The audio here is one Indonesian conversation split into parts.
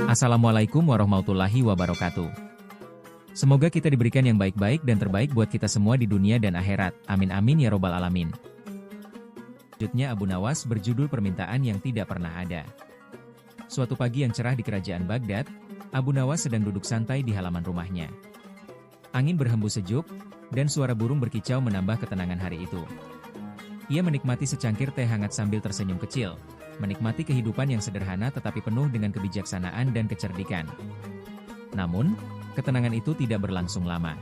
Assalamualaikum warahmatullahi wabarakatuh. Semoga kita diberikan yang baik-baik dan terbaik buat kita semua di dunia dan akhirat. Amin amin ya robbal alamin. Selanjutnya Abu Nawas berjudul permintaan yang tidak pernah ada. Suatu pagi yang cerah di kerajaan Baghdad, Abu Nawas sedang duduk santai di halaman rumahnya. Angin berhembus sejuk, dan suara burung berkicau menambah ketenangan hari itu. Ia menikmati secangkir teh hangat sambil tersenyum kecil, menikmati kehidupan yang sederhana tetapi penuh dengan kebijaksanaan dan kecerdikan. Namun, ketenangan itu tidak berlangsung lama.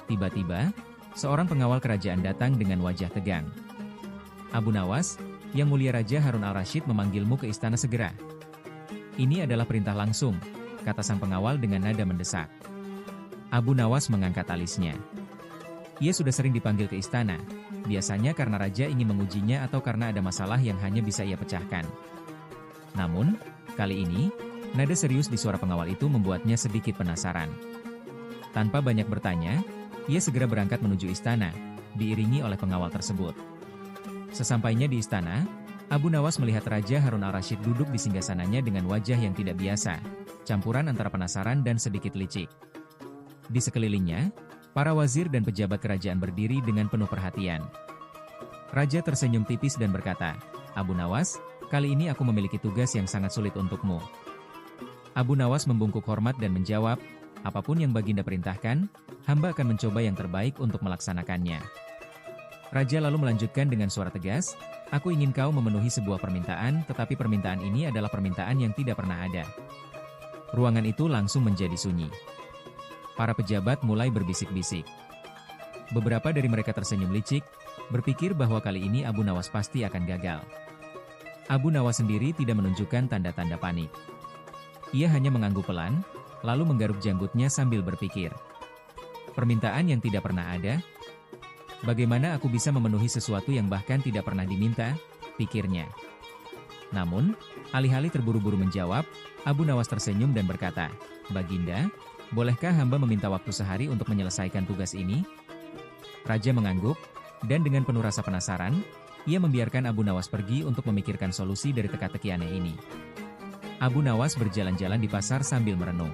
Tiba-tiba, seorang pengawal kerajaan datang dengan wajah tegang. Abu Nawas, Yang Mulia Raja Harun al-Rasyid memanggilmu ke istana segera. Ini adalah perintah langsung, kata sang pengawal dengan nada mendesak. Abu Nawas mengangkat alisnya. Ia sudah sering dipanggil ke istana, biasanya karena raja ingin mengujinya atau karena ada masalah yang hanya bisa ia pecahkan. Namun, kali ini, nada serius di suara pengawal itu membuatnya sedikit penasaran. Tanpa banyak bertanya, ia segera berangkat menuju istana, diiringi oleh pengawal tersebut. Sesampainya di istana, Abu Nawas melihat Raja Harun al-Rasyid duduk di singgasananya dengan wajah yang tidak biasa, campuran antara penasaran dan sedikit licik. Di sekelilingnya, para wazir dan pejabat kerajaan berdiri dengan penuh perhatian. Raja tersenyum tipis dan berkata, Abu Nawas, kali ini aku memiliki tugas yang sangat sulit untukmu. Abu Nawas membungkuk hormat dan menjawab, apapun yang Baginda perintahkan, hamba akan mencoba yang terbaik untuk melaksanakannya. Raja lalu melanjutkan dengan suara tegas, aku ingin kau memenuhi sebuah permintaan, tetapi permintaan ini adalah permintaan yang tidak pernah ada. Ruangan itu langsung menjadi sunyi. Para pejabat mulai berbisik-bisik. Beberapa dari mereka tersenyum licik, berpikir bahwa kali ini Abu Nawas pasti akan gagal. Abu Nawas sendiri tidak menunjukkan tanda-tanda panik. Ia hanya mengangguk pelan, lalu menggaruk janggutnya sambil berpikir. Permintaan yang tidak pernah ada? Bagaimana aku bisa memenuhi sesuatu yang bahkan tidak pernah diminta? Pikirnya. Namun, alih-alih terburu-buru menjawab, Abu Nawas tersenyum dan berkata, Baginda, bolehkah hamba meminta waktu sehari untuk menyelesaikan tugas ini? Raja mengangguk, dan dengan penuh rasa penasaran, ia membiarkan Abu Nawas pergi untuk memikirkan solusi dari teka-teki aneh ini. Abu Nawas berjalan-jalan di pasar sambil merenung.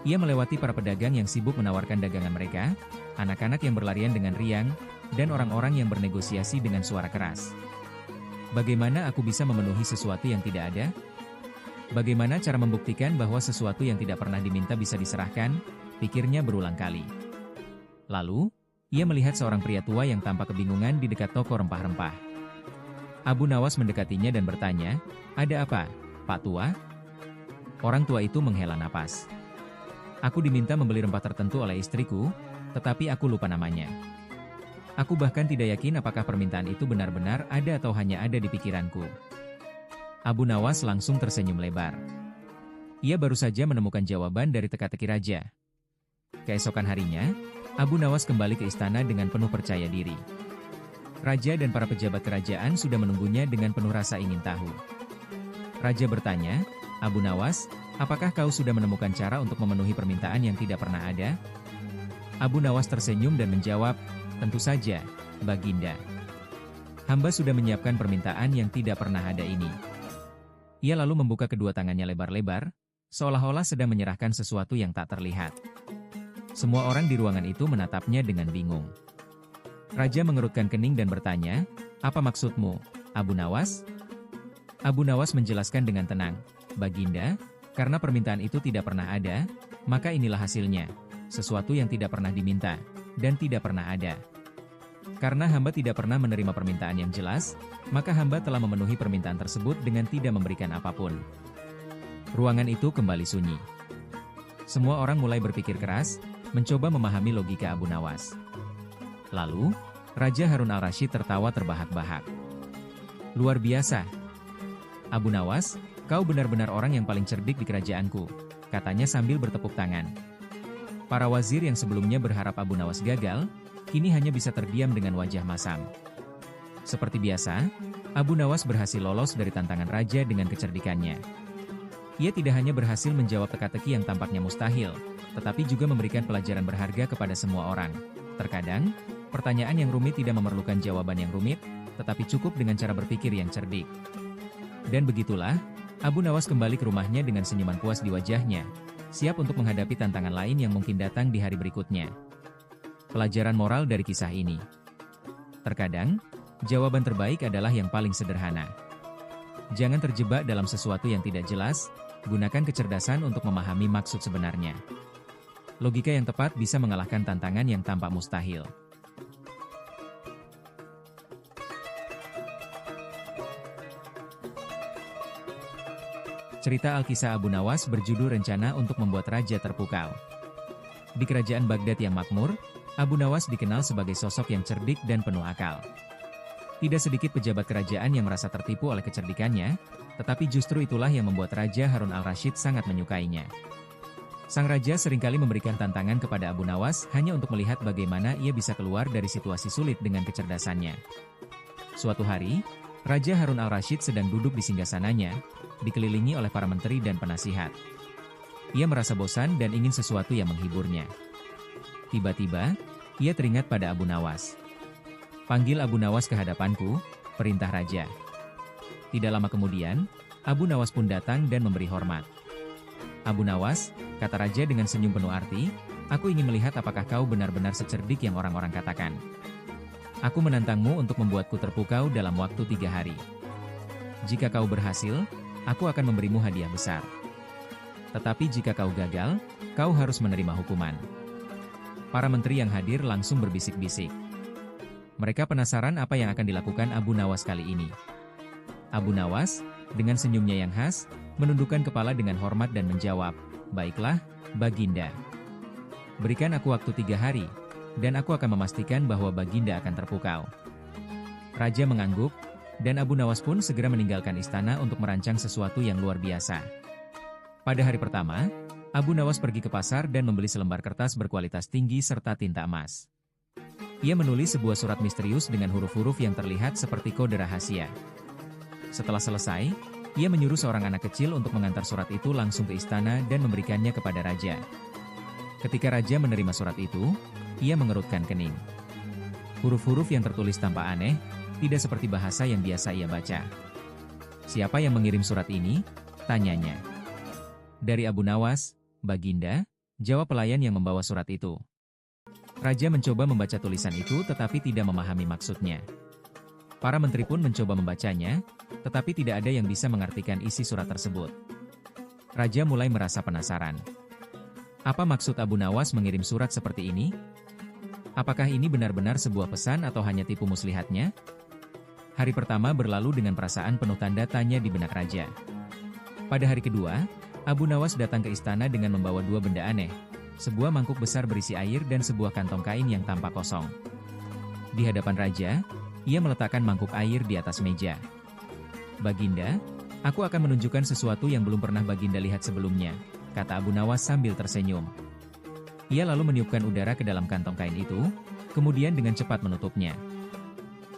Ia melewati para pedagang yang sibuk menawarkan dagangan mereka, anak-anak yang berlarian dengan riang, dan orang-orang yang bernegosiasi dengan suara keras. Bagaimana aku bisa memenuhi sesuatu yang tidak ada? Bagaimana cara membuktikan bahwa sesuatu yang tidak pernah diminta bisa diserahkan? Pikirnya berulang kali. Lalu, ia melihat seorang pria tua yang tampak kebingungan di dekat toko rempah-rempah. Abu Nawas mendekatinya dan bertanya, ada apa, Pak Tua? Orang tua itu menghela napas. Aku diminta membeli rempah tertentu oleh istriku, tetapi aku lupa namanya. Aku bahkan tidak yakin apakah permintaan itu benar-benar ada atau hanya ada di pikiranku. Abu Nawas langsung tersenyum lebar. Ia baru saja menemukan jawaban dari teka-teki raja. Keesokan harinya, Abu Nawas kembali ke istana dengan penuh percaya diri. Raja dan para pejabat kerajaan sudah menunggunya dengan penuh rasa ingin tahu. Raja bertanya, Abu Nawas, apakah kau sudah menemukan cara untuk memenuhi permintaan yang tidak pernah ada? Abu Nawas tersenyum dan menjawab, tentu saja, Baginda. Hamba sudah menyiapkan permintaan yang tidak pernah ada ini. Ia lalu membuka kedua tangannya lebar-lebar, seolah-olah sedang menyerahkan sesuatu yang tak terlihat. Semua orang di ruangan itu menatapnya dengan bingung. Raja mengerutkan kening dan bertanya, apa maksudmu, Abu Nawas? Abu Nawas menjelaskan dengan tenang, Baginda, karena permintaan itu tidak pernah ada, maka inilah hasilnya, sesuatu yang tidak pernah diminta, dan tidak pernah ada. Karena hamba tidak pernah menerima permintaan yang jelas, maka hamba telah memenuhi permintaan tersebut dengan tidak memberikan apapun. Ruangan itu kembali sunyi. Semua orang mulai berpikir keras, mencoba memahami logika Abu Nawas. Lalu, Raja Harun al-Rasyid tertawa terbahak-bahak. Luar biasa. Abu Nawas, kau benar-benar orang yang paling cerdik di kerajaanku, katanya sambil bertepuk tangan. Para wazir yang sebelumnya berharap Abu Nawas gagal, kini hanya bisa terdiam dengan wajah masam. Seperti biasa, Abu Nawas berhasil lolos dari tantangan raja dengan kecerdikannya. Ia tidak hanya berhasil menjawab teka-teki yang tampaknya mustahil, tetapi juga memberikan pelajaran berharga kepada semua orang. Terkadang, pertanyaan yang rumit tidak memerlukan jawaban yang rumit, tetapi cukup dengan cara berpikir yang cerdik. Dan begitulah, Abu Nawas kembali ke rumahnya dengan senyuman puas di wajahnya, siap untuk menghadapi tantangan lain yang mungkin datang di hari berikutnya. Pelajaran moral dari kisah ini. Terkadang, jawaban terbaik adalah yang paling sederhana. Jangan terjebak dalam sesuatu yang tidak jelas, gunakan kecerdasan untuk memahami maksud sebenarnya. Logika yang tepat bisa mengalahkan tantangan yang tampak mustahil. Cerita Alkisah Abu Nawas berjudul Rencana untuk Membuat Raja Terpukau. Di kerajaan Baghdad yang makmur, Abu Nawas dikenal sebagai sosok yang cerdik dan penuh akal. Tidak sedikit pejabat kerajaan yang merasa tertipu oleh kecerdikannya, tetapi justru itulah yang membuat Raja Harun al-Rasyid sangat menyukainya. Sang raja seringkali memberikan tantangan kepada Abu Nawas hanya untuk melihat bagaimana ia bisa keluar dari situasi sulit dengan kecerdasannya. Suatu hari, Raja Harun al-Rasyid sedang duduk di singgasananya, dikelilingi oleh para menteri dan penasihat. Ia merasa bosan dan ingin sesuatu yang menghiburnya. Tiba-tiba, ia teringat pada Abu Nawas. "Panggil Abu Nawas ke hadapanku," perintah raja. Tidak lama kemudian, Abu Nawas pun datang dan memberi hormat. "Abu Nawas," kata raja dengan senyum penuh arti, "aku ingin melihat apakah kau benar-benar secerdik yang orang-orang katakan. Aku menantangmu untuk membuatku terpukau dalam waktu 3 hari. Jika kau berhasil, aku akan memberimu hadiah besar. Tetapi jika kau gagal, kau harus menerima hukuman." Para menteri yang hadir langsung berbisik-bisik. Mereka penasaran apa yang akan dilakukan Abu Nawas kali ini. Abu Nawas, dengan senyumnya yang khas, menundukkan kepala dengan hormat dan menjawab, "Baiklah, Baginda. Berikan aku waktu 3 hari, dan aku akan memastikan bahwa Baginda akan terpukau." Raja mengangguk, dan Abu Nawas pun segera meninggalkan istana untuk merancang sesuatu yang luar biasa. Pada hari pertama, Abu Nawas pergi ke pasar dan membeli selembar kertas berkualitas tinggi serta tinta emas. Ia menulis sebuah surat misterius dengan huruf-huruf yang terlihat seperti kode rahasia. Setelah selesai, ia menyuruh seorang anak kecil untuk mengantar surat itu langsung ke istana dan memberikannya kepada raja. Ketika raja menerima surat itu, ia mengerutkan kening. Huruf-huruf yang tertulis tampak aneh, tidak seperti bahasa yang biasa ia baca. "Siapa yang mengirim surat ini?" tanyanya. "Dari Abu Nawas, Baginda," jawab pelayan yang membawa surat itu. Raja mencoba membaca tulisan itu tetapi tidak memahami maksudnya. Para menteri pun mencoba membacanya, tetapi tidak ada yang bisa mengartikan isi surat tersebut. Raja mulai merasa penasaran. Apa maksud Abu Nawas mengirim surat seperti ini? Apakah ini benar-benar sebuah pesan atau hanya tipu muslihatnya? Hari pertama berlalu dengan perasaan penuh tanda tanya di benak raja. Pada hari kedua, Abu Nawas datang ke istana dengan membawa 2 benda aneh, sebuah mangkuk besar berisi air dan sebuah kantong kain yang tampak kosong. Di hadapan raja, ia meletakkan mangkuk air di atas meja. "Baginda, aku akan menunjukkan sesuatu yang belum pernah Baginda lihat sebelumnya," kata Abu Nawas sambil tersenyum. Ia lalu meniupkan udara ke dalam kantong kain itu, kemudian dengan cepat menutupnya.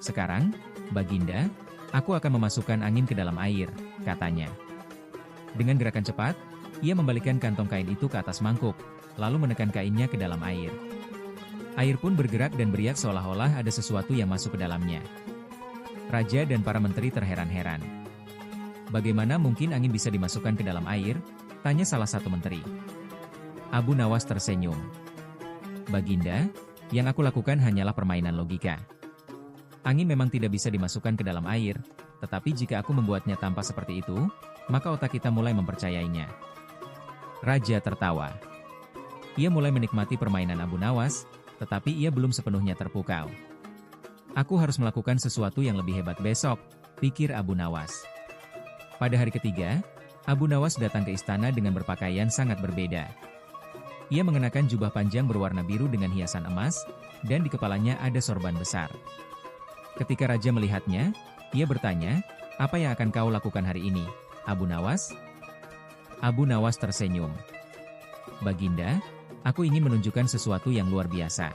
"Sekarang, Baginda, aku akan memasukkan angin ke dalam air," katanya. Dengan gerakan cepat, ia membalikkan kantong kain itu ke atas mangkuk, lalu menekan kainnya ke dalam air. Air pun bergerak dan beriak seolah-olah ada sesuatu yang masuk ke dalamnya. Raja dan para menteri terheran-heran. "Bagaimana mungkin angin bisa dimasukkan ke dalam air?" tanya salah satu menteri. Abu Nawas tersenyum. "Baginda, yang aku lakukan hanyalah permainan logika. Angin memang tidak bisa dimasukkan ke dalam air, tetapi jika aku membuatnya tampak seperti itu, maka otak kita mulai mempercayainya." Raja tertawa. Ia mulai menikmati permainan Abu Nawas, tetapi ia belum sepenuhnya terpukau. "Aku harus melakukan sesuatu yang lebih hebat besok," pikir Abu Nawas. Pada hari ketiga, Abu Nawas datang ke istana dengan berpakaian sangat berbeda. Ia mengenakan jubah panjang berwarna biru dengan hiasan emas, dan di kepalanya ada sorban besar. Ketika raja melihatnya, ia bertanya, "Apa yang akan kau lakukan hari ini, Abu Nawas?" Abu Nawas tersenyum. "Baginda, aku ingin menunjukkan sesuatu yang luar biasa.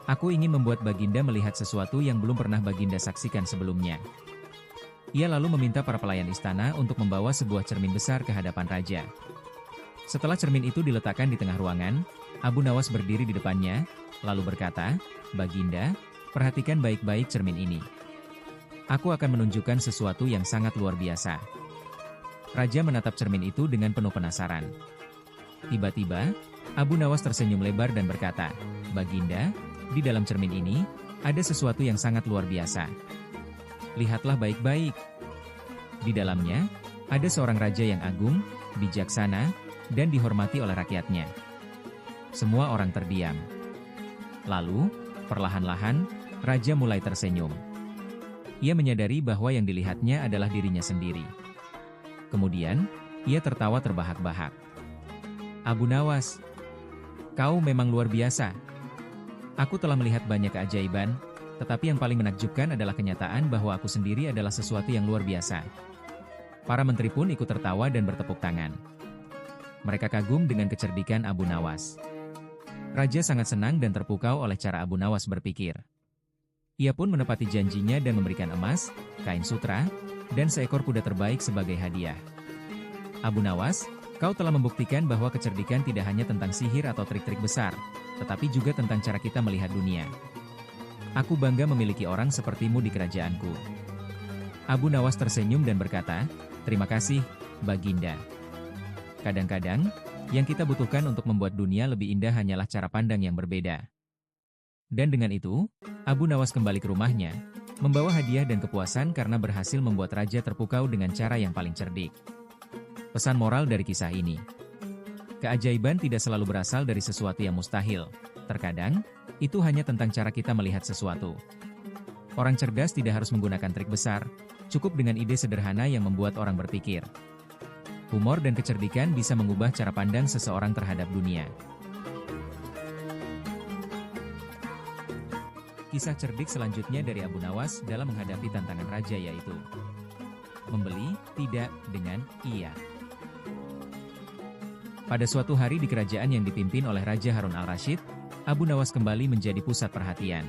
Aku ingin membuat Baginda melihat sesuatu yang belum pernah Baginda saksikan sebelumnya." Ia lalu meminta para pelayan istana untuk membawa sebuah cermin besar ke hadapan raja. Setelah cermin itu diletakkan di tengah ruangan, Abu Nawas berdiri di depannya, lalu berkata, "Baginda, perhatikan baik-baik cermin ini. Aku akan menunjukkan sesuatu yang sangat luar biasa." Raja menatap cermin itu dengan penuh penasaran. Tiba-tiba, Abu Nawas tersenyum lebar dan berkata, "Baginda, di dalam cermin ini, ada sesuatu yang sangat luar biasa. Lihatlah baik-baik. Di dalamnya, ada seorang raja yang agung, bijaksana, dan dihormati oleh rakyatnya." Semua orang terdiam. Lalu, perlahan-lahan, raja mulai tersenyum. Ia menyadari bahwa yang dilihatnya adalah dirinya sendiri. Kemudian, ia tertawa terbahak-bahak. "Abu Nawas, kau memang luar biasa. Aku telah melihat banyak keajaiban, tetapi yang paling menakjubkan adalah kenyataan bahwa aku sendiri adalah sesuatu yang luar biasa." Para menteri pun ikut tertawa dan bertepuk tangan. Mereka kagum dengan kecerdikan Abu Nawas. Raja sangat senang dan terpukau oleh cara Abu Nawas berpikir. Ia pun menepati janjinya dan memberikan emas, kain sutra, dan seekor kuda terbaik sebagai hadiah. "Abu Nawas, kau telah membuktikan bahwa kecerdikan tidak hanya tentang sihir atau trik-trik besar, tetapi juga tentang cara kita melihat dunia. Aku bangga memiliki orang sepertimu di kerajaanku." Abu Nawas tersenyum dan berkata, "Terima kasih, Baginda. Kadang-kadang, yang kita butuhkan untuk membuat dunia lebih indah hanyalah cara pandang yang berbeda." Dan dengan itu, Abu Nawas kembali ke rumahnya, membawa hadiah dan kepuasan karena berhasil membuat raja terpukau dengan cara yang paling cerdik. Pesan moral dari kisah ini: keajaiban tidak selalu berasal dari sesuatu yang mustahil. Terkadang, itu hanya tentang cara kita melihat sesuatu. Orang cerdas tidak harus menggunakan trik besar, cukup dengan ide sederhana yang membuat orang berpikir. Humor dan kecerdikan bisa mengubah cara pandang seseorang terhadap dunia. Kisah cerdik selanjutnya dari Abu Nawas dalam menghadapi tantangan raja yaitu membeli tidak dengan iya. Pada suatu hari di kerajaan yang dipimpin oleh Raja Harun al-Rasyid, Abu Nawas kembali menjadi pusat perhatian.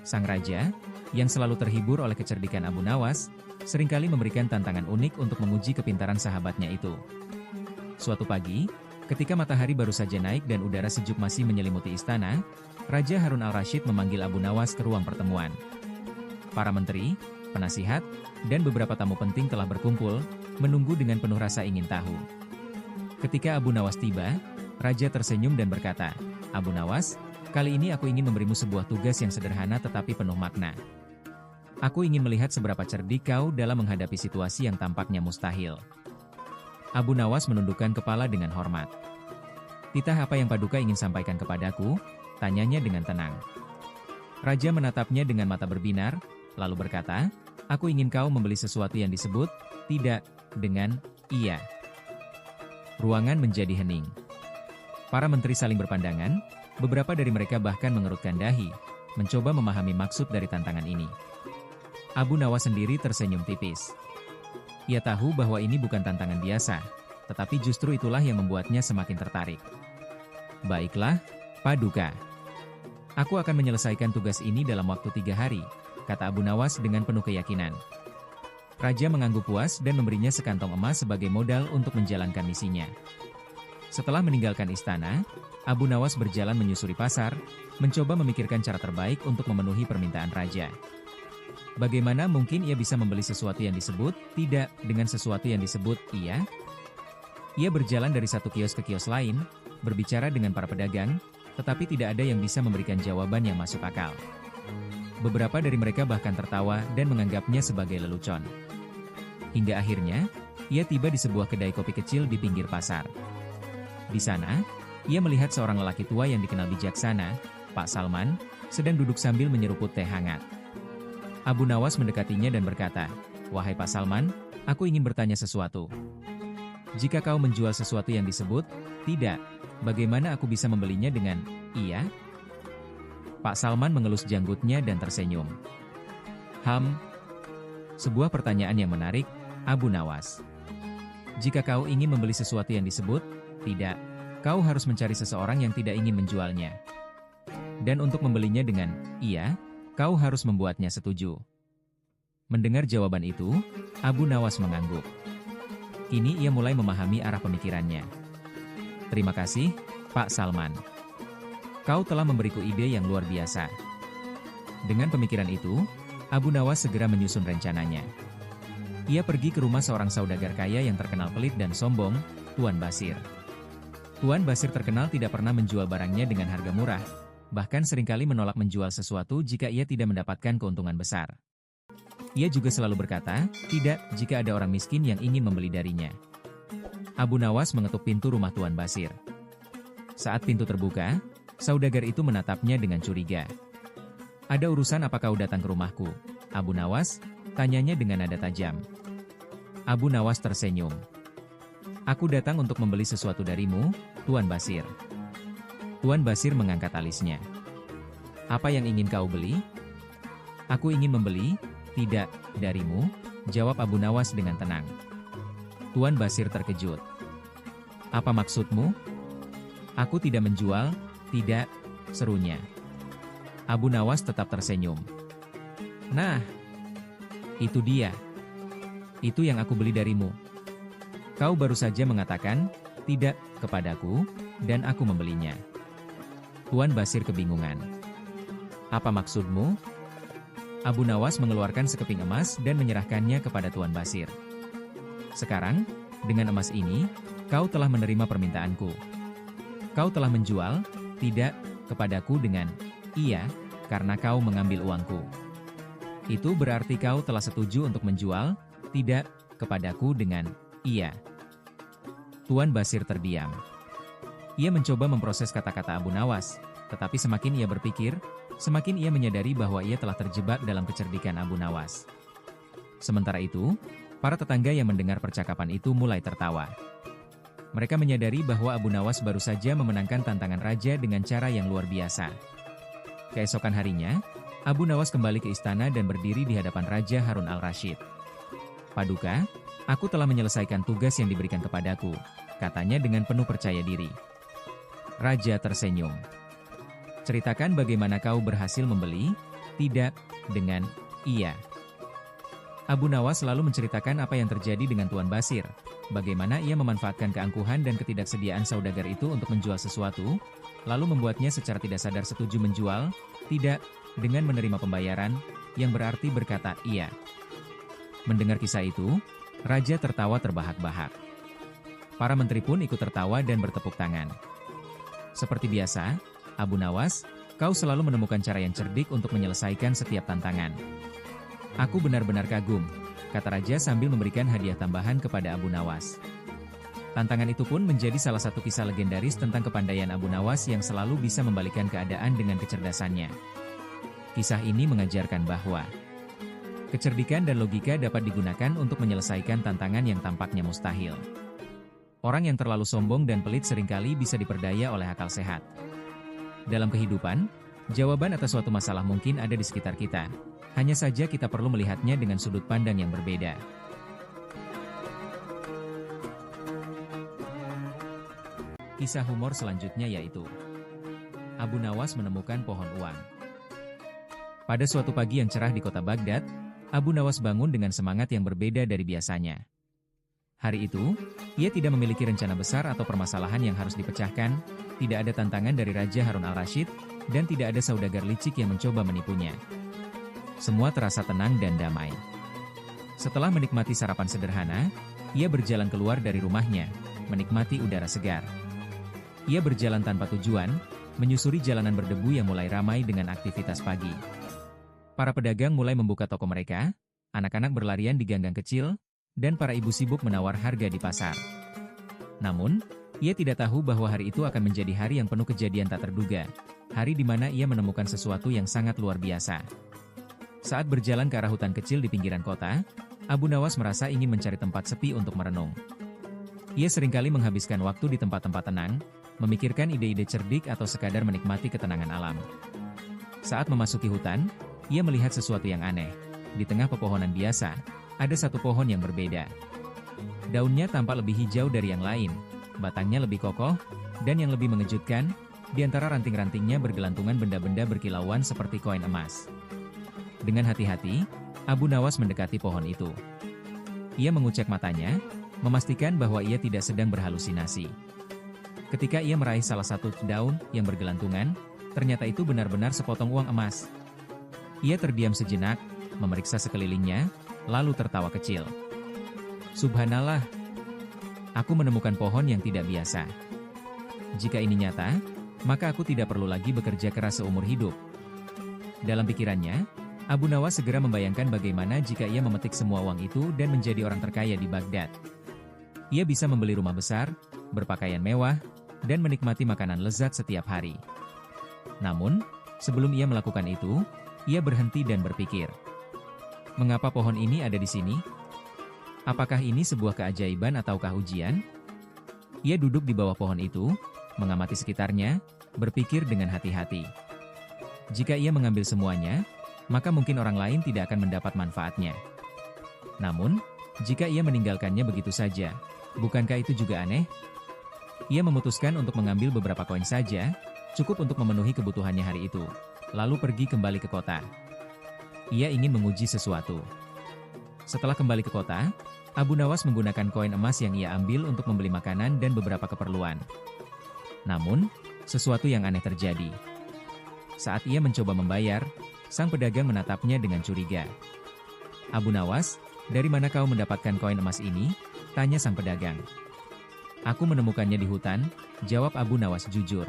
Sang raja, yang selalu terhibur oleh kecerdikan Abu Nawas, seringkali memberikan tantangan unik untuk menguji kepintaran sahabatnya itu. Suatu pagi, ketika matahari baru saja naik dan udara sejuk masih menyelimuti istana, Raja Harun al-Rasyid memanggil Abu Nawas ke ruang pertemuan. Para menteri, penasihat, dan beberapa tamu penting telah berkumpul, menunggu dengan penuh rasa ingin tahu. Ketika Abu Nawas tiba, Raja tersenyum dan berkata, "Abu Nawas, kali ini aku ingin memberimu sebuah tugas yang sederhana tetapi penuh makna. Aku ingin melihat seberapa cerdik kau dalam menghadapi situasi yang tampaknya mustahil." Abu Nawas menundukkan kepala dengan hormat. "Titah apa yang Paduka ingin sampaikan kepadaku?" tanyanya dengan tenang. Raja menatapnya dengan mata berbinar, lalu berkata, "Aku ingin kau membeli sesuatu yang disebut tidak dengan iya." Ruangan menjadi hening. Para menteri saling berpandangan, beberapa dari mereka bahkan mengerutkan dahi, mencoba memahami maksud dari tantangan ini. Abu Nawas sendiri tersenyum tipis. Ia tahu bahwa ini bukan tantangan biasa, tetapi justru itulah yang membuatnya semakin tertarik. "Baiklah, Paduka. Aku akan menyelesaikan tugas ini dalam waktu 3 hari, kata Abu Nawas dengan penuh keyakinan. Raja mengangguk puas dan memberinya sekantong emas sebagai modal untuk menjalankan misinya. Setelah meninggalkan istana, Abu Nawas berjalan menyusuri pasar, mencoba memikirkan cara terbaik untuk memenuhi permintaan raja. Bagaimana mungkin ia bisa membeli sesuatu yang disebut tidak dengan sesuatu yang disebut iya? Ia berjalan dari satu kios ke kios lain, berbicara dengan para pedagang, tetapi tidak ada yang bisa memberikan jawaban yang masuk akal. Beberapa dari mereka bahkan tertawa dan menganggapnya sebagai lelucon. Hingga akhirnya, ia tiba di sebuah kedai kopi kecil di pinggir pasar. Di sana, ia melihat seorang lelaki tua yang dikenal bijaksana, Pak Salman, sedang duduk sambil menyeruput teh hangat. Abu Nawas mendekatinya dan berkata, "Wahai Pak Salman, aku ingin bertanya sesuatu. Jika kau menjual sesuatu yang disebut tidak, bagaimana aku bisa membelinya dengan iya?" Pak Salman mengelus janggutnya dan tersenyum. Sebuah pertanyaan yang menarik, Abu Nawas. Jika kau ingin membeli sesuatu yang disebut tidak, kau harus mencari seseorang yang tidak ingin menjualnya. Dan untuk membelinya dengan iya, kau harus membuatnya setuju. Mendengar jawaban itu, Abu Nawas mengangguk. Kini ia mulai memahami arah pemikirannya. Terima kasih, Pak Salman. Kau telah memberiku ide yang luar biasa. Dengan pemikiran itu, Abu Nawas segera menyusun rencananya. Ia pergi ke rumah seorang saudagar kaya yang terkenal pelit dan sombong, Tuan Basir. Tuan Basir terkenal tidak pernah menjual barangnya dengan harga murah, bahkan seringkali menolak menjual sesuatu jika ia tidak mendapatkan keuntungan besar. Ia juga selalu berkata, tidak, jika ada orang miskin yang ingin membeli darinya. Abu Nawas mengetuk pintu rumah Tuan Basir. Saat pintu terbuka, saudagar itu menatapnya dengan curiga. Ada urusan apa kau datang ke rumahku, Abu Nawas? Tanyanya dengan nada tajam. Abu Nawas tersenyum. Aku datang untuk membeli sesuatu darimu, Tuan Basir. Tuan Basir mengangkat alisnya. Apa yang ingin kau beli? Aku ingin membeli, tidak, darimu, jawab Abu Nawas dengan tenang. Tuan Basir terkejut. Apa maksudmu? Aku tidak menjual, tidak, serunya. Abu Nawas tetap tersenyum. Nah, itu dia. Itu yang aku beli darimu. Kau baru saja mengatakan, tidak, kepadaku, dan aku membelinya. Tuan Basir kebingungan. Apa maksudmu? Abu Nawas mengeluarkan sekeping emas dan menyerahkannya kepada Tuan Basir. Sekarang, dengan emas ini, kau telah menerima permintaanku. Kau telah menjual, tidak, kepadaku dengan, iya, karena kau mengambil uangku. Itu berarti kau telah setuju untuk menjual, tidak, kepadaku dengan, iya. Tuan Basir terdiam. Ia mencoba memproses kata-kata Abu Nawas, tetapi semakin ia berpikir, semakin ia menyadari bahwa ia telah terjebak dalam kecerdikan Abu Nawas. Sementara itu, para tetangga yang mendengar percakapan itu mulai tertawa. Mereka menyadari bahwa Abu Nawas baru saja memenangkan tantangan raja dengan cara yang luar biasa. Keesokan harinya, Abu Nawas kembali ke istana dan berdiri di hadapan Raja Harun al-Rasyid. Paduka, aku telah menyelesaikan tugas yang diberikan kepadaku, katanya dengan penuh percaya diri. Raja tersenyum. Ceritakan bagaimana kau berhasil membeli, tidak, dengan, iya. Abu Nawas selalu menceritakan apa yang terjadi dengan Tuan Basir, bagaimana ia memanfaatkan keangkuhan dan ketidaksediaan saudagar itu untuk menjual sesuatu, lalu membuatnya secara tidak sadar setuju menjual, tidak, dengan menerima pembayaran, yang berarti berkata iya. Mendengar kisah itu, Raja tertawa terbahak-bahak. Para menteri pun ikut tertawa dan bertepuk tangan. Seperti biasa, Abu Nawas, kau selalu menemukan cara yang cerdik untuk menyelesaikan setiap tantangan. Aku benar-benar kagum, kata Raja sambil memberikan hadiah tambahan kepada Abu Nawas. Tantangan itu pun menjadi salah satu kisah legendaris tentang kepandaian Abu Nawas yang selalu bisa membalikkan keadaan dengan kecerdasannya. Kisah ini mengajarkan bahwa kecerdikan dan logika dapat digunakan untuk menyelesaikan tantangan yang tampaknya mustahil. Orang yang terlalu sombong dan pelit seringkali bisa diperdaya oleh akal sehat. Dalam kehidupan, jawaban atas suatu masalah mungkin ada di sekitar kita. Hanya saja kita perlu melihatnya dengan sudut pandang yang berbeda. Kisah humor selanjutnya yaitu Abu Nawas menemukan pohon uang. Pada suatu pagi yang cerah di kota Baghdad, Abu Nawas bangun dengan semangat yang berbeda dari biasanya. Hari itu, ia tidak memiliki rencana besar atau permasalahan yang harus dipecahkan, tidak ada tantangan dari Raja Harun al-Rasyid, dan tidak ada saudagar licik yang mencoba menipunya. Semua terasa tenang dan damai. Setelah menikmati sarapan sederhana, ia berjalan keluar dari rumahnya, menikmati udara segar. Ia berjalan tanpa tujuan, menyusuri jalanan berdebu yang mulai ramai dengan aktivitas pagi. Para pedagang mulai membuka toko mereka, anak-anak berlarian di ganggang kecil, dan para ibu sibuk menawar harga di pasar. Namun, ia tidak tahu bahwa hari itu akan menjadi hari yang penuh kejadian tak terduga, hari di mana ia menemukan sesuatu yang sangat luar biasa. Saat berjalan ke arah hutan kecil di pinggiran kota, Abu Nawas merasa ingin mencari tempat sepi untuk merenung. Ia seringkali menghabiskan waktu di tempat-tempat tenang, memikirkan ide-ide cerdik atau sekadar menikmati ketenangan alam. Saat memasuki hutan, ia melihat sesuatu yang aneh. Di tengah pepohonan biasa, ada satu pohon yang berbeda. Daunnya tampak lebih hijau dari yang lain, batangnya lebih kokoh, dan yang lebih mengejutkan, di antara ranting-rantingnya bergelantungan benda-benda berkilauan seperti koin emas. Dengan hati-hati, Abu Nawas mendekati pohon itu. Ia mengucek matanya, memastikan bahwa ia tidak sedang berhalusinasi. Ketika ia meraih salah satu daun yang bergelantungan, ternyata itu benar-benar sepotong uang emas. Ia terdiam sejenak, memeriksa sekelilingnya, lalu tertawa kecil. Subhanallah, aku menemukan pohon yang tidak biasa. Jika ini nyata, maka aku tidak perlu lagi bekerja keras seumur hidup. Dalam pikirannya, Abu Nawas segera membayangkan bagaimana jika ia memetik semua uang itu dan menjadi orang terkaya di Baghdad. Ia bisa membeli rumah besar, berpakaian mewah, dan menikmati makanan lezat setiap hari. Namun, sebelum ia melakukan itu, ia berhenti dan berpikir. Mengapa pohon ini ada di sini? Apakah ini sebuah keajaiban ataukah ujian? Ia duduk di bawah pohon itu, mengamati sekitarnya, berpikir dengan hati-hati. Jika ia mengambil semuanya, maka mungkin orang lain tidak akan mendapat manfaatnya. Namun, jika ia meninggalkannya begitu saja, bukankah itu juga aneh? Ia memutuskan untuk mengambil beberapa koin saja, cukup untuk memenuhi kebutuhannya hari itu, lalu pergi kembali ke kota. Ia ingin menguji sesuatu. Setelah kembali ke kota, Abu Nawas menggunakan koin emas yang ia ambil untuk membeli makanan dan beberapa keperluan. Namun, sesuatu yang aneh terjadi. Saat ia mencoba membayar, sang pedagang menatapnya dengan curiga. Abu Nawas, dari mana kau mendapatkan koin emas ini? Tanya sang pedagang. Aku menemukannya di hutan, jawab Abu Nawas jujur.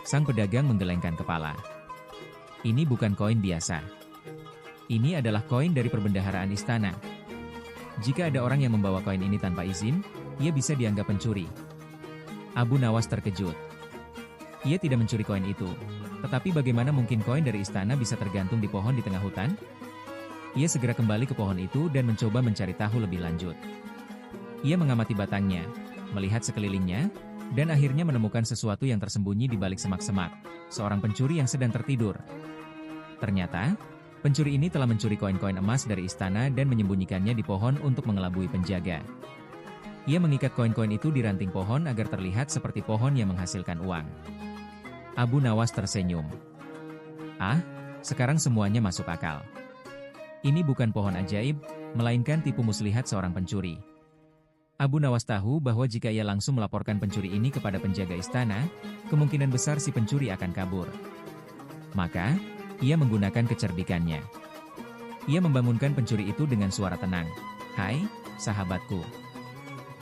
Sang pedagang menggelengkan kepala. Ini bukan koin biasa. Ini adalah koin dari perbendaharaan istana. Jika ada orang yang membawa koin ini tanpa izin, ia bisa dianggap pencuri. Abu Nawas terkejut. Ia tidak mencuri koin itu. Tetapi bagaimana mungkin koin dari istana bisa tergantung di pohon di tengah hutan? Ia segera kembali ke pohon itu dan mencoba mencari tahu lebih lanjut. Ia mengamati batangnya, melihat sekelilingnya, dan akhirnya menemukan sesuatu yang tersembunyi di balik semak-semak, seorang pencuri yang sedang tertidur. Ternyata, pencuri ini telah mencuri koin-koin emas dari istana dan menyembunyikannya di pohon untuk mengelabui penjaga. Ia mengikat koin-koin itu di ranting pohon agar terlihat seperti pohon yang menghasilkan uang. Abu Nawas tersenyum. Ah, sekarang semuanya masuk akal. Ini bukan pohon ajaib, melainkan tipu muslihat seorang pencuri. Abu Nawas tahu bahwa jika ia langsung melaporkan pencuri ini kepada penjaga istana, kemungkinan besar si pencuri akan kabur. Maka, ia menggunakan kecerdikannya. Ia membangunkan pencuri itu dengan suara tenang. Hai, sahabatku.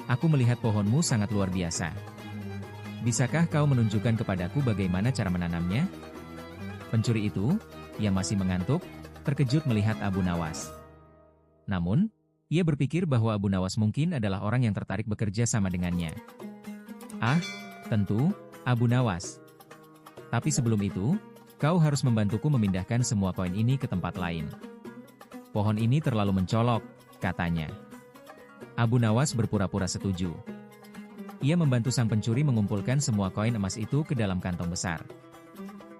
Aku melihat pohonmu sangat luar biasa. Bisakah kau menunjukkan kepadaku bagaimana cara menanamnya? Pencuri itu, yang masih mengantuk, terkejut melihat Abu Nawas. Namun, ia berpikir bahwa Abu Nawas mungkin adalah orang yang tertarik bekerja sama dengannya. Ah, tentu, Abu Nawas. Tapi sebelum itu, kau harus membantuku memindahkan semua koin ini ke tempat lain. Pohon ini terlalu mencolok, katanya. Abu Nawas berpura-pura setuju. Ia membantu sang pencuri mengumpulkan semua koin emas itu ke dalam kantong besar.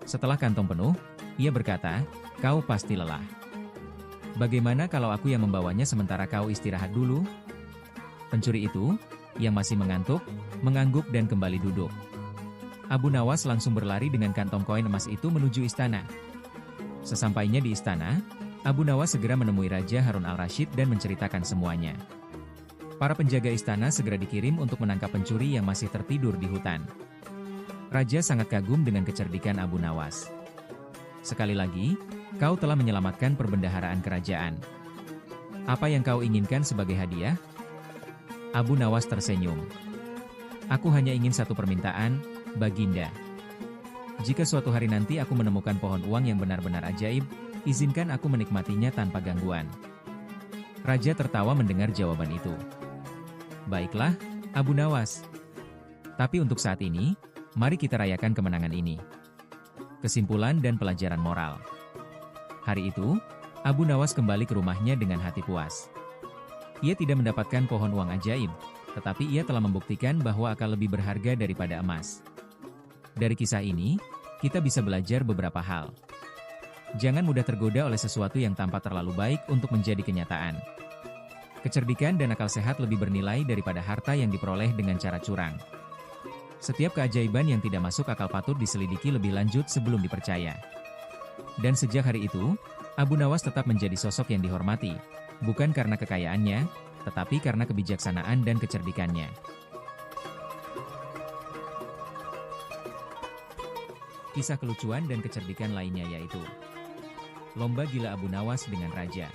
Setelah kantong penuh, ia berkata, kau pasti lelah. Bagaimana kalau aku yang membawanya sementara kau istirahat dulu? Pencuri itu, yang masih mengantuk, mengangguk dan kembali duduk. Abu Nawas langsung berlari dengan kantong koin emas itu menuju istana. Sesampainya di istana, Abu Nawas segera menemui Raja Harun al-Rashid dan menceritakan semuanya. Para penjaga istana segera dikirim untuk menangkap pencuri yang masih tertidur di hutan. Raja sangat kagum dengan kecerdikan Abu Nawas. Sekali lagi, kau telah menyelamatkan perbendaharaan kerajaan. Apa yang kau inginkan sebagai hadiah? Abu Nawas tersenyum. Aku hanya ingin satu permintaan, Baginda. Jika suatu hari nanti aku menemukan pohon uang yang benar-benar ajaib, izinkan aku menikmatinya tanpa gangguan. Raja tertawa mendengar jawaban itu. Baiklah, Abu Nawas. Tapi untuk saat ini, mari kita rayakan kemenangan ini. Kesimpulan dan pelajaran moral. Hari itu, Abu Nawas kembali ke rumahnya dengan hati puas. Ia tidak mendapatkan pohon uang ajaib, tetapi ia telah membuktikan bahwa akan lebih berharga daripada emas. Dari kisah ini, kita bisa belajar beberapa hal. Jangan mudah tergoda oleh sesuatu yang tampak terlalu baik untuk menjadi kenyataan. Kecerdikan dan akal sehat lebih bernilai daripada harta yang diperoleh dengan cara curang. Setiap keajaiban yang tidak masuk akal patut diselidiki lebih lanjut sebelum dipercaya. Dan sejak hari itu, Abu Nawas tetap menjadi sosok yang dihormati, bukan karena kekayaannya, tetapi karena kebijaksanaan dan kecerdikannya. Kisah kelucuan dan kecerdikan lainnya yaitu lomba gila Abu Nawas dengan raja.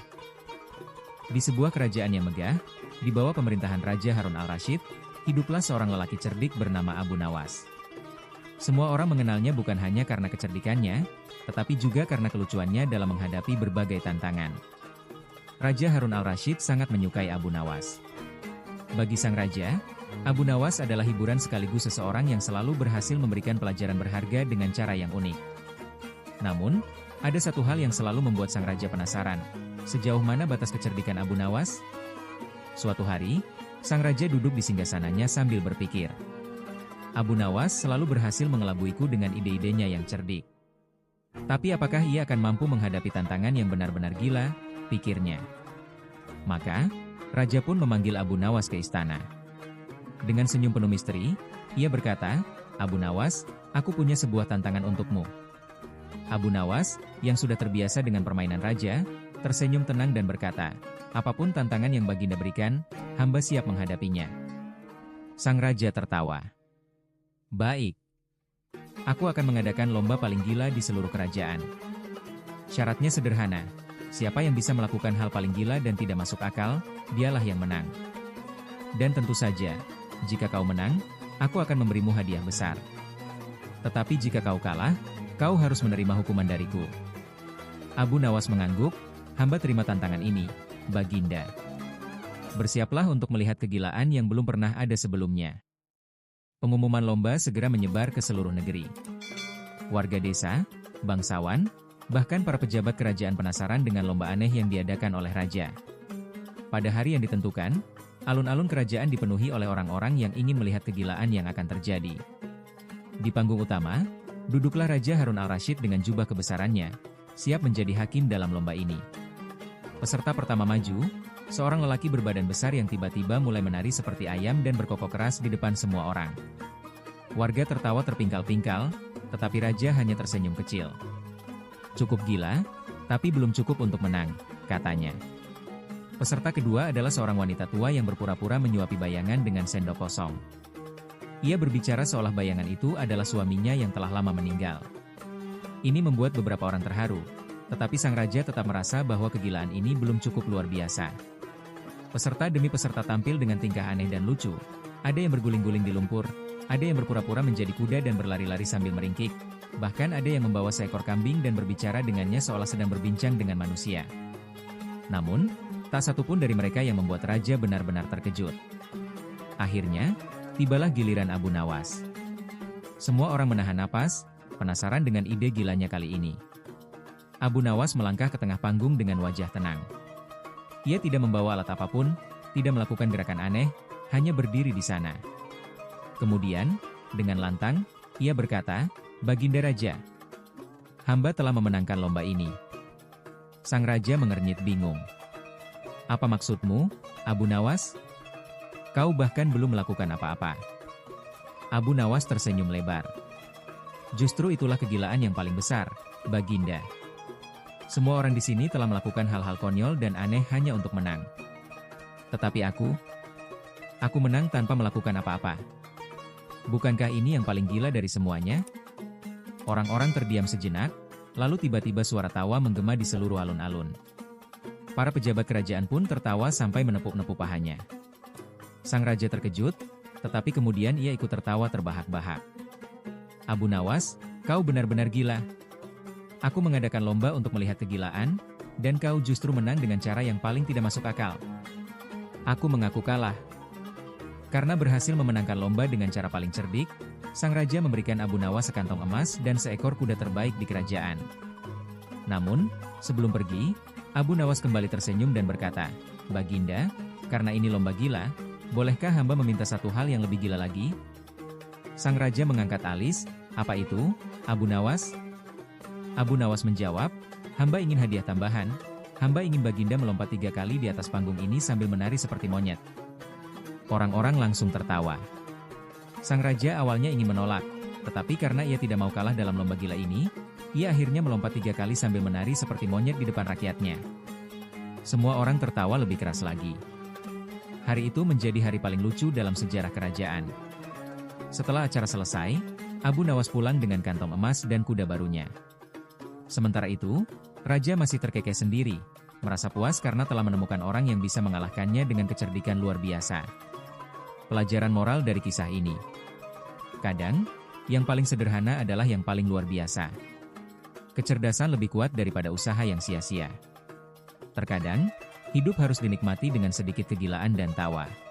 Di sebuah kerajaan yang megah, di bawah pemerintahan Raja Harun al-Rashid, hiduplah seorang lelaki cerdik bernama Abu Nawas. Semua orang mengenalnya bukan hanya karena kecerdikannya, tetapi juga karena kelucuannya dalam menghadapi berbagai tantangan. Raja Harun al-Rashid sangat menyukai Abu Nawas. Bagi sang raja, Abu Nawas adalah hiburan sekaligus seseorang yang selalu berhasil memberikan pelajaran berharga dengan cara yang unik. Namun, ada satu hal yang selalu membuat sang raja penasaran, sejauh mana batas kecerdikan Abu Nawas? Suatu hari, sang raja duduk di singgasananya sambil berpikir. Abu Nawas selalu berhasil mengelabuiku dengan ide-idenya yang cerdik. Tapi apakah ia akan mampu menghadapi tantangan yang benar-benar gila? Pikirnya. Maka, raja pun memanggil Abu Nawas ke istana. Dengan senyum penuh misteri, ia berkata, Abu Nawas, aku punya sebuah tantangan untukmu. Abu Nawas, yang sudah terbiasa dengan permainan raja, tersenyum tenang dan berkata, apapun tantangan yang Baginda berikan, hamba siap menghadapinya. Sang raja tertawa. Baik. Aku akan mengadakan lomba paling gila di seluruh kerajaan. Syaratnya sederhana. Siapa yang bisa melakukan hal paling gila dan tidak masuk akal, dialah yang menang. Dan tentu saja, jika kau menang, aku akan memberimu hadiah besar. Tetapi jika kau kalah, kau harus menerima hukuman dariku. Abu Nawas mengangguk, hamba terima tantangan ini, Baginda. Bersiaplah untuk melihat kegilaan yang belum pernah ada sebelumnya. Pengumuman lomba segera menyebar ke seluruh negeri. Warga desa, bangsawan, bahkan para pejabat kerajaan penasaran dengan lomba aneh yang diadakan oleh raja. Pada hari yang ditentukan, alun-alun kerajaan dipenuhi oleh orang-orang yang ingin melihat kegilaan yang akan terjadi. Di panggung utama, duduklah Raja Harun al-Rashid dengan jubah kebesarannya, siap menjadi hakim dalam lomba ini. Peserta pertama maju, seorang lelaki berbadan besar yang tiba-tiba mulai menari seperti ayam dan berkokok keras di depan semua orang. Warga tertawa terpingkal-pingkal, tetapi raja hanya tersenyum kecil. Cukup gila, tapi belum cukup untuk menang, katanya. Peserta kedua adalah seorang wanita tua yang berpura-pura menyuapi bayangan dengan sendok kosong. Ia berbicara seolah bayangan itu adalah suaminya yang telah lama meninggal. Ini membuat beberapa orang terharu, tetapi sang raja tetap merasa bahwa kegilaan ini belum cukup luar biasa. Peserta demi peserta tampil dengan tingkah aneh dan lucu. Ada yang berguling-guling di lumpur, ada yang berpura-pura menjadi kuda dan berlari-lari sambil meringkik. Bahkan ada yang membawa seekor kambing dan berbicara dengannya seolah sedang berbincang dengan manusia. Namun, tak satu pun dari mereka yang membuat raja benar-benar terkejut. Akhirnya, tibalah giliran Abu Nawas. Semua orang menahan napas, penasaran dengan ide gilanya kali ini. Abu Nawas melangkah ke tengah panggung dengan wajah tenang. Ia tidak membawa alat apapun, tidak melakukan gerakan aneh, hanya berdiri di sana. Kemudian, dengan lantang, ia berkata, Baginda Raja, hamba telah memenangkan lomba ini. Sang raja mengernyit bingung. Apa maksudmu, Abu Nawas? Kau bahkan belum melakukan apa-apa. Abu Nawas tersenyum lebar. Justru itulah kegilaan yang paling besar, Baginda. Semua orang di sini telah melakukan hal-hal konyol dan aneh hanya untuk menang. Tetapi aku menang tanpa melakukan apa-apa. Bukankah ini yang paling gila dari semuanya? Orang-orang terdiam sejenak, lalu tiba-tiba suara tawa menggema di seluruh alun-alun. Para pejabat kerajaan pun tertawa sampai menepuk-nepuk pahanya. Sang raja terkejut, tetapi kemudian ia ikut tertawa terbahak-bahak. Abu Nawas, kau benar-benar gila. Aku mengadakan lomba untuk melihat kegilaan, dan kau justru menang dengan cara yang paling tidak masuk akal. Aku mengaku kalah. Karena berhasil memenangkan lomba dengan cara paling cerdik, sang raja memberikan Abu Nawas sekantong emas dan seekor kuda terbaik di kerajaan. Namun, sebelum pergi, Abu Nawas kembali tersenyum dan berkata, Baginda, karena ini lomba gila, bolehkah hamba meminta satu hal yang lebih gila lagi? Sang raja mengangkat alis, apa itu, Abu Nawas? Abu Nawas menjawab, hamba ingin hadiah tambahan, hamba ingin Baginda melompat 3 kali di atas panggung ini sambil menari seperti monyet. Orang-orang langsung tertawa. Sang raja awalnya ingin menolak, tetapi karena ia tidak mau kalah dalam lomba gila ini, ia akhirnya melompat 3 kali sambil menari seperti monyet di depan rakyatnya. Semua orang tertawa lebih keras lagi. Hari itu menjadi hari paling lucu dalam sejarah kerajaan. Setelah acara selesai, Abu Nawas pulang dengan kantong emas dan kuda barunya. Sementara itu, raja masih terkekeh sendiri, merasa puas karena telah menemukan orang yang bisa mengalahkannya dengan kecerdikan luar biasa. Pelajaran moral dari kisah ini. Kadang, yang paling sederhana adalah yang paling luar biasa. Kecerdasan lebih kuat daripada usaha yang sia-sia. Terkadang, hidup harus dinikmati dengan sedikit kegilaan dan tawa.